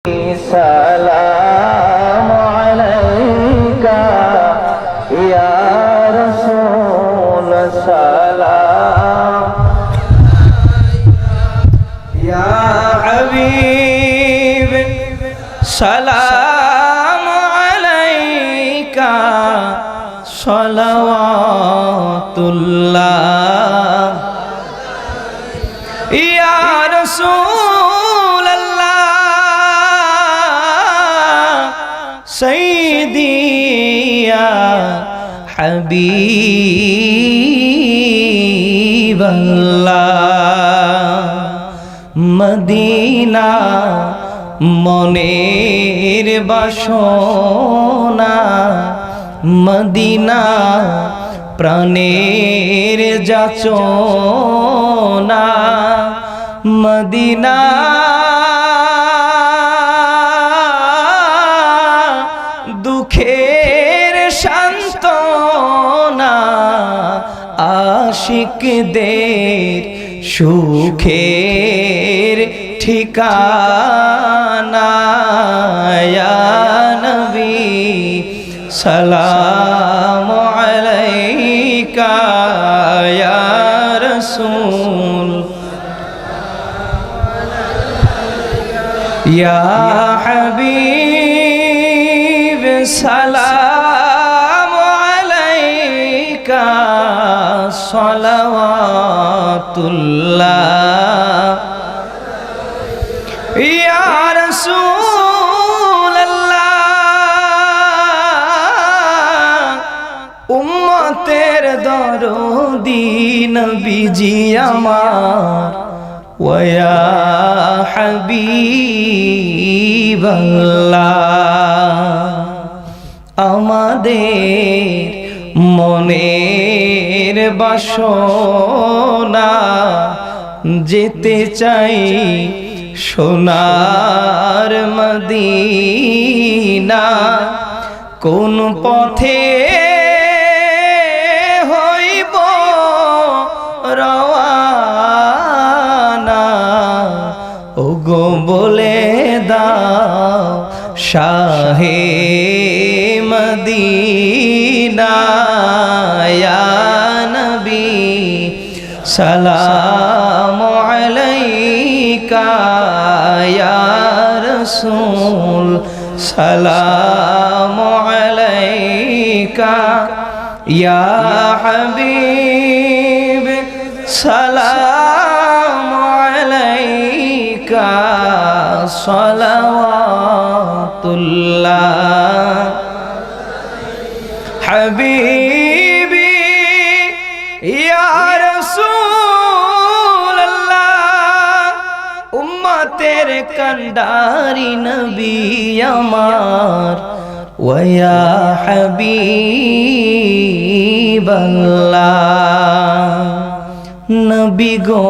السلام عليك يا رسول السلام يا حبيب سلام عليك صلوات الله يا رسول سيدي يا حبيب الله مدينة মনের বাসনা মদিনা প্রাণের যাচনা মদিনা দুঃখের সান্ত্বনা আশিকদের সুখের ঠিকানা ইয়া নবী সালামু আলাইকা ইয়া রাসূল ইয়া হাবিব সালাম আলাইকা সালাওয়াতুল্লাহ ইয়া রাসূলুল্লাহ উম্মতের দরদি নবীজি আমার ওয়া হাবিবাল্লাহ আমাদের মনের বাসনা যেতে চাই সোনার মদিনা কোন পথে হইব রওয়ানা ওগো বলে দাও শাহে মদিনা ইয়া নবী সালামু আলাইকা ইয়া রাসূল সালামু আলাইকা ইয়া হাবিব সালামু আলাইকা সালাওয়াতুল্লাহ হাবিবি ইয়া রাসূলুল্লাহ উম্মতের কান্ডারি নবী আমার ওয়া হাবিবাল্লাহ নবী গো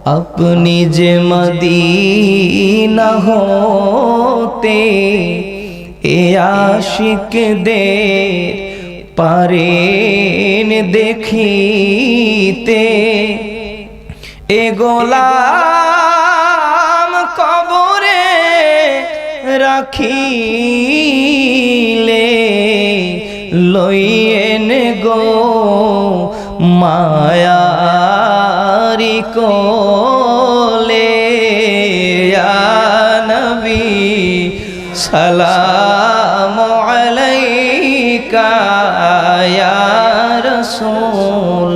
अपनी जे मदीना होते ए आशिक दे पारेन देखीते ए गोलाम कबरे राखीले लइएन गो माया কোলে ইয়া নবী সালামু আলাইকা ইয়া রাসূল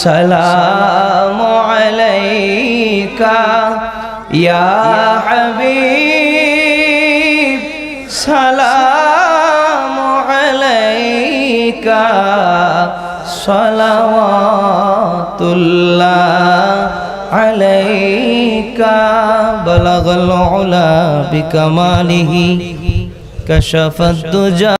সালামু আলাইকা ইয়া হাবিব সালামু আলাইকা সালাওয়াতুল্লাহ عليك بلغ العلا بكماله كشف الدجى